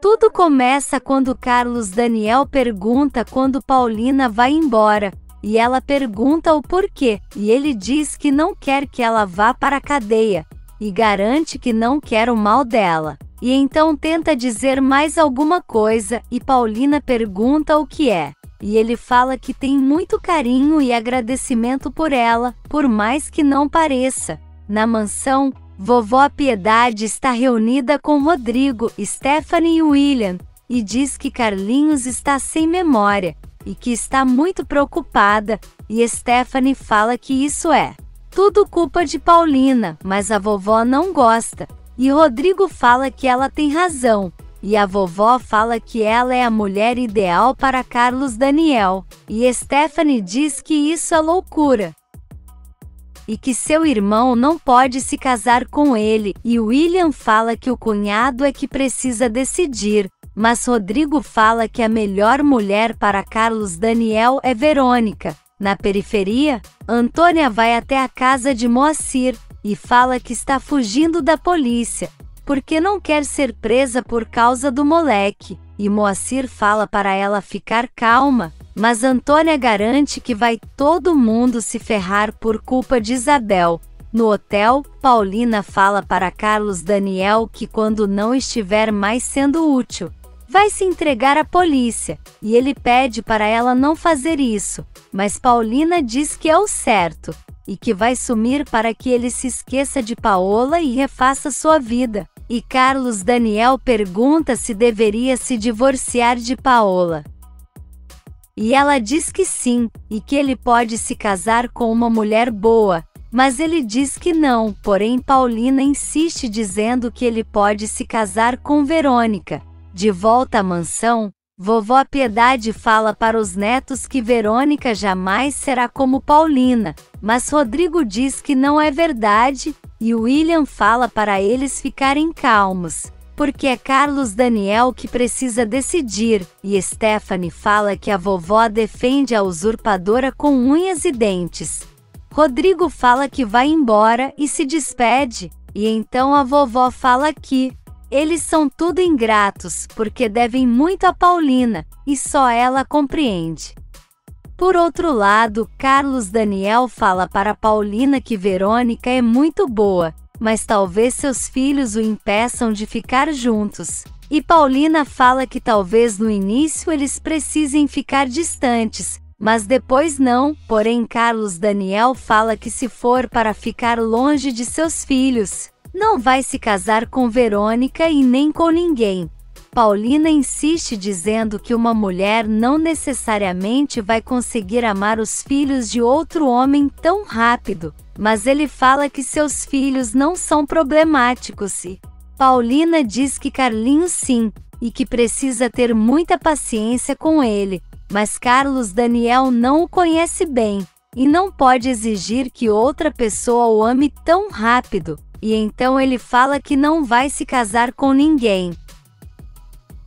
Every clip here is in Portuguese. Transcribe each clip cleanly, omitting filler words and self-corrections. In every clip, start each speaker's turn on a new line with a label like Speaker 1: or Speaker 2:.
Speaker 1: Tudo começa quando Carlos Daniel pergunta quando Paulina vai embora, e ela pergunta o porquê, e ele diz que não quer que ela vá para a cadeia, e garante que não quer o mal dela. E então tenta dizer mais alguma coisa, e Paulina pergunta o que é. E ele fala que tem muito carinho e agradecimento por ela, por mais que não pareça. Na mansão, vovó Piedade está reunida com Rodrigo, Stephanie e William, e diz que Carlinhos está sem memória, e que está muito preocupada, e Stephanie fala que isso é tudo culpa de Paulina, mas a vovó não gosta. E Rodrigo fala que ela tem razão, e a vovó fala que ela é a mulher ideal para Carlos Daniel, e Stephanie diz que isso é loucura, e que seu irmão não pode se casar com ele, e William fala que o cunhado é que precisa decidir, mas Rodrigo fala que a melhor mulher para Carlos Daniel é Verônica. Na periferia, Antônia vai até a casa de Moacir, e fala que está fugindo da polícia, porque não quer ser presa por causa do moleque, e Moacir fala para ela ficar calma, mas Antônia garante que vai todo mundo se ferrar por culpa de Isabel. No hotel, Paulina fala para Carlos Daniel que quando não estiver mais sendo útil, vai se entregar à polícia, e ele pede para ela não fazer isso, mas Paulina diz que é o certo, e que vai sumir para que ele se esqueça de Paola e refaça sua vida. E Carlos Daniel pergunta se deveria se divorciar de Paola. E ela diz que sim, e que ele pode se casar com uma mulher boa, mas ele diz que não, porém Paulina insiste dizendo que ele pode se casar com Verônica. De volta à mansão, vovó Piedade fala para os netos que Verônica jamais será como Paulina, mas Rodrigo diz que não é verdade, e William fala para eles ficarem calmos, porque é Carlos Daniel que precisa decidir, e Stephanie fala que a vovó defende a usurpadora com unhas e dentes. Rodrigo fala que vai embora e se despede, e então a vovó fala que eles são tudo ingratos, porque devem muito a Paulina, e só ela compreende. Por outro lado, Carlos Daniel fala para Paulina que Verônica é muito boa, mas talvez seus filhos o impeçam de ficar juntos. E Paulina fala que talvez no início eles precisem ficar distantes, mas depois não, porém Carlos Daniel fala que se for para ficar longe de seus filhos, não vai se casar com Verônica e nem com ninguém. Paulina insiste dizendo que uma mulher não necessariamente vai conseguir amar os filhos de outro homem tão rápido, mas ele fala que seus filhos não são problemáticos e Paulina diz que Carlinhos sim, e que precisa ter muita paciência com ele, mas Carlos Daniel não o conhece bem, e não pode exigir que outra pessoa o ame tão rápido. E então ele fala que não vai se casar com ninguém,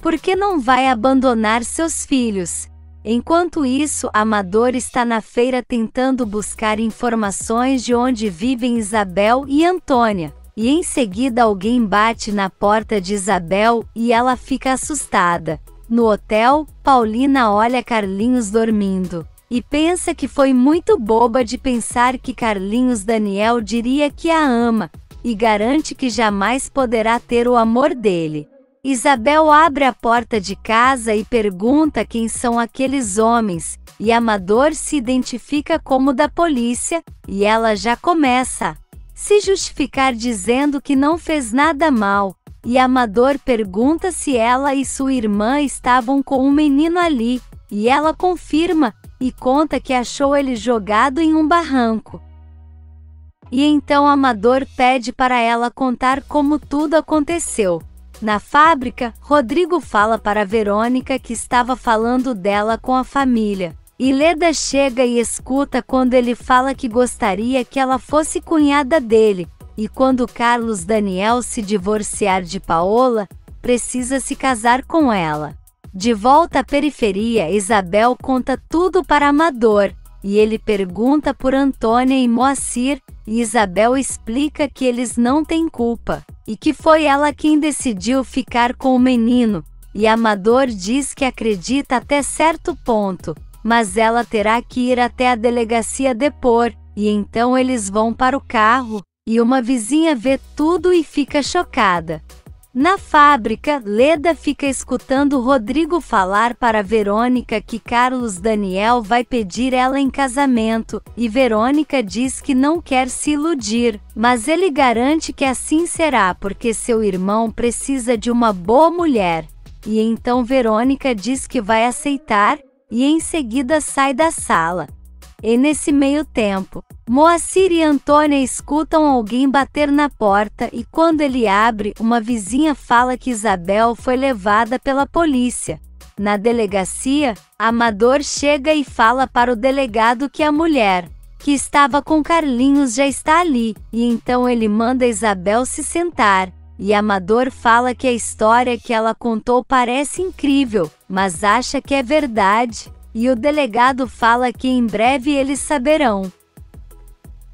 Speaker 1: porque não vai abandonar seus filhos. Enquanto isso, Amador está na feira tentando buscar informações de onde vivem Isabel e Antônia, e em seguida alguém bate na porta de Isabel e ela fica assustada. No hotel, Paulina olha Carlinhos dormindo, e pensa que foi muito boba de pensar que Carlinhos Daniel diria que a ama, e garante que jamais poderá ter o amor dele. Isabel abre a porta de casa e pergunta quem são aqueles homens, e Amador se identifica como da polícia, e ela já começa a se justificar dizendo que não fez nada mal, e Amador pergunta se ela e sua irmã estavam com um menino ali, e ela confirma, e conta que achou ele jogado em um barranco. E então Amador pede para ela contar como tudo aconteceu. Na fábrica, Rodrigo fala para Verônica que estava falando dela com a família. E Leda chega e escuta quando ele fala que gostaria que ela fosse cunhada dele, e quando Carlos Daniel se divorciar de Paola, precisa se casar com ela. De volta à periferia, Isabel conta tudo para Amador, e ele pergunta por Antônia e Moacir, e Isabel explica que eles não têm culpa, e que foi ela quem decidiu ficar com o menino, e Amador diz que acredita até certo ponto, mas ela terá que ir até a delegacia depor, e então eles vão para o carro, e uma vizinha vê tudo e fica chocada. Na fábrica, Leda fica escutando Rodrigo falar para Verônica que Carlos Daniel vai pedir ela em casamento, e Verônica diz que não quer se iludir, mas ele garante que assim será porque seu irmão precisa de uma boa mulher. E então Verônica diz que vai aceitar, e em seguida sai da sala. E nesse meio tempo, Moacir e Antônia escutam alguém bater na porta e quando ele abre, uma vizinha fala que Isabel foi levada pela polícia. Na delegacia, Amador chega e fala para o delegado que a mulher, que estava com Carlinhos, já está ali, e então ele manda Isabel se sentar. E Amador fala que a história que ela contou parece incrível, mas acha que é verdade. E o delegado fala que em breve eles saberão.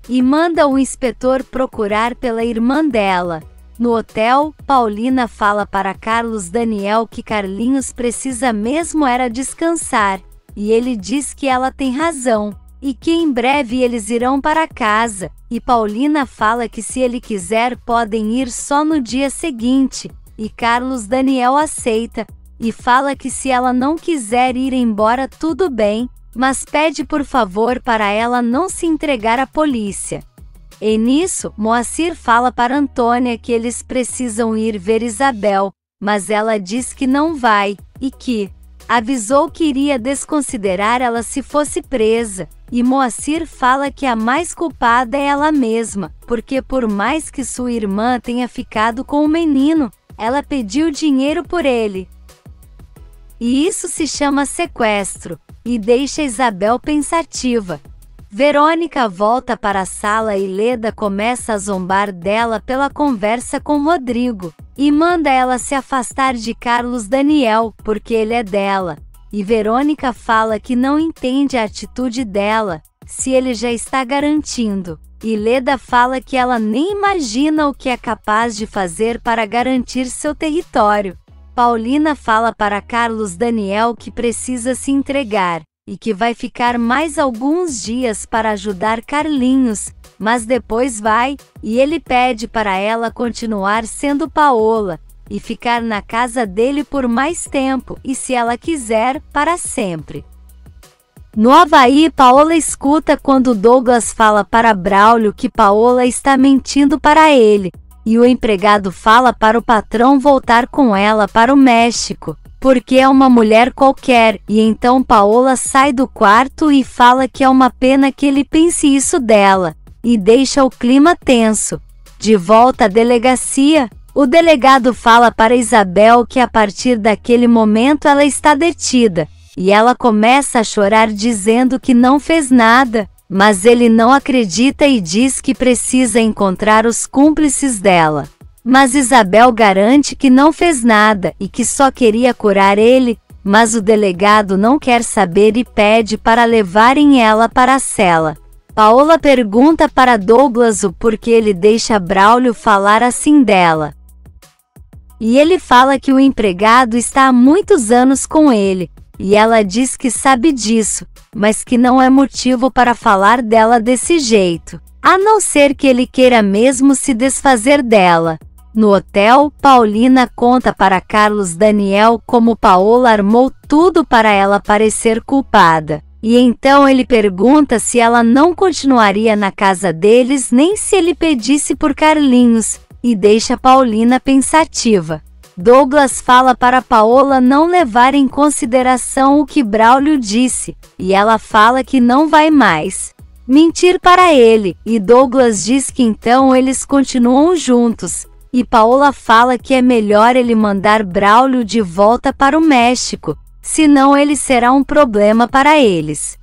Speaker 1: E manda o inspetor procurar pela irmã dela. No hotel, Paulina fala para Carlos Daniel que Carlinhos precisa mesmo era descansar. E ele diz que ela tem razão, e que em breve eles irão para casa. E Paulina fala que se ele quiser podem ir só no dia seguinte. E Carlos Daniel aceita. E fala que se ela não quiser ir embora tudo bem, mas pede por favor para ela não se entregar à polícia. E nisso, Moacir fala para Antônia que eles precisam ir ver Isabel, mas ela diz que não vai, e que avisou que iria desconsiderar ela se fosse presa. E Moacir fala que a mais culpada é ela mesma, porque por mais que sua irmã tenha ficado com o menino, ela pediu dinheiro por ele. E isso se chama sequestro, e deixa Isabel pensativa. Verônica volta para a sala e Leda começa a zombar dela pela conversa com Rodrigo, e manda ela se afastar de Carlos Daniel, porque ele é dela. E Verônica fala que não entende a atitude dela, se ele já está garantindo. E Leda fala que ela nem imagina o que é capaz de fazer para garantir seu território. Paulina fala para Carlos Daniel que precisa se entregar, e que vai ficar mais alguns dias para ajudar Carlinhos, mas depois vai, e ele pede para ela continuar sendo Paola, e ficar na casa dele por mais tempo, e se ela quiser, para sempre. No Havaí, Paola escuta quando Douglas fala para Braulio que Paola está mentindo para ele, e o empregado fala para o patrão voltar com ela para o México, porque é uma mulher qualquer, e então Paola sai do quarto e fala que é uma pena que ele pense isso dela, e deixa o clima tenso. De volta à delegacia, o delegado fala para Isabel que a partir daquele momento ela está detida, e ela começa a chorar dizendo que não fez nada, mas ele não acredita e diz que precisa encontrar os cúmplices dela. Mas Isabel garante que não fez nada e que só queria curar ele, mas o delegado não quer saber e pede para levarem ela para a cela. Paola pergunta para Douglas o porquê ele deixa Braulio falar assim dela. E ele fala que o empregado está há muitos anos com ele, e ela diz que sabe disso, mas que não é motivo para falar dela desse jeito, a não ser que ele queira mesmo se desfazer dela. No hotel, Paulina conta para Carlos Daniel como Paola armou tudo para ela parecer culpada. E então ele pergunta se ela não continuaria na casa deles nem se ele pedisse por Carlinhos, e deixa Paulina pensativa. Douglas fala para Paola não levar em consideração o que Braulio disse, e ela fala que não vai mais mentir para ele, e Douglas diz que então eles continuam juntos, e Paola fala que é melhor ele mandar Braulio de volta para o México, senão ele será um problema para eles.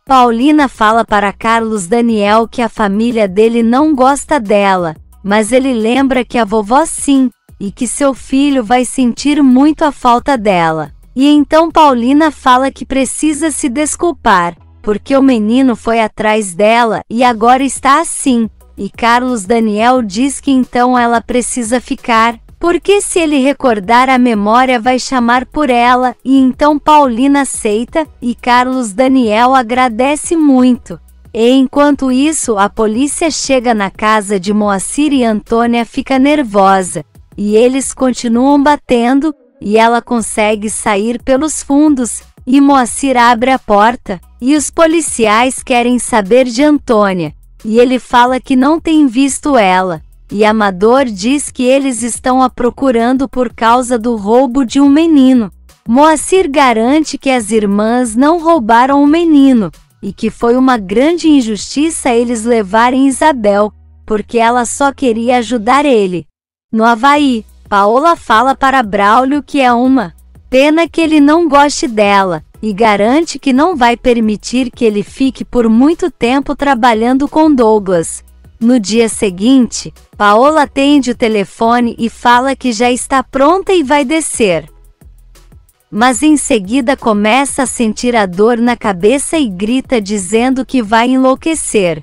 Speaker 1: Paulina fala para Carlos Daniel que a família dele não gosta dela, mas ele lembra que a vovó sim, e que seu filho vai sentir muito a falta dela. E então Paulina fala que precisa se desculpar, porque o menino foi atrás dela e agora está assim. E Carlos Daniel diz que então ela precisa ficar, porque se ele recordar a memória vai chamar por ela, e então Paulina aceita, e Carlos Daniel agradece muito. E enquanto isso, a polícia chega na casa de Moacir e Antônia fica nervosa, e eles continuam batendo, e ela consegue sair pelos fundos, e Moacir abre a porta, e os policiais querem saber de Antônia, e ele fala que não tem visto ela, e Amador diz que eles estão a procurando por causa do roubo de um menino. Moacir garante que as irmãs não roubaram o menino, e que foi uma grande injustiça eles levarem Isabel, porque ela só queria ajudar ele. No Havaí, Paola fala para Braulio que é uma pena que ele não goste dela, e garante que não vai permitir que ele fique por muito tempo trabalhando com Douglas. No dia seguinte, Paola atende o telefone e fala que já está pronta e vai descer. Mas em seguida começa a sentir a dor na cabeça e grita dizendo que vai enlouquecer.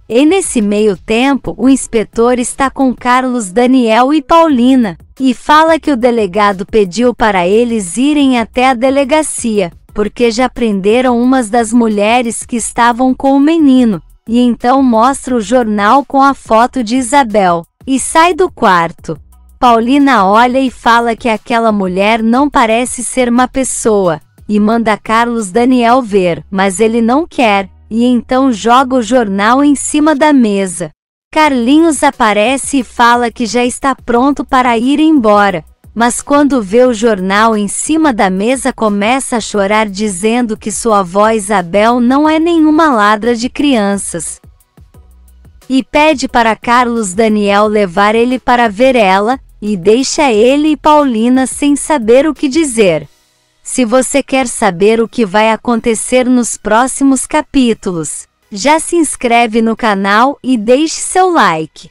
Speaker 1: E nesse meio tempo, o inspetor está com Carlos Daniel e Paulina, e fala que o delegado pediu para eles irem até a delegacia, porque já prenderam umas das mulheres que estavam com o menino, e então mostra o jornal com a foto de Isabel, e sai do quarto. Paulina olha e fala que aquela mulher não parece ser uma pessoa, e manda Carlos Daniel ver, mas ele não quer, e então joga o jornal em cima da mesa. Carlinhos aparece e fala que já está pronto para ir embora, mas quando vê o jornal em cima da mesa começa a chorar dizendo que sua avó Isabel não é nenhuma ladra de crianças. E pede para Carlos Daniel levar ele para ver ela, e deixa ele e Paulina sem saber o que dizer. Se você quer saber o que vai acontecer nos próximos capítulos, já se inscreve no canal e deixe seu like.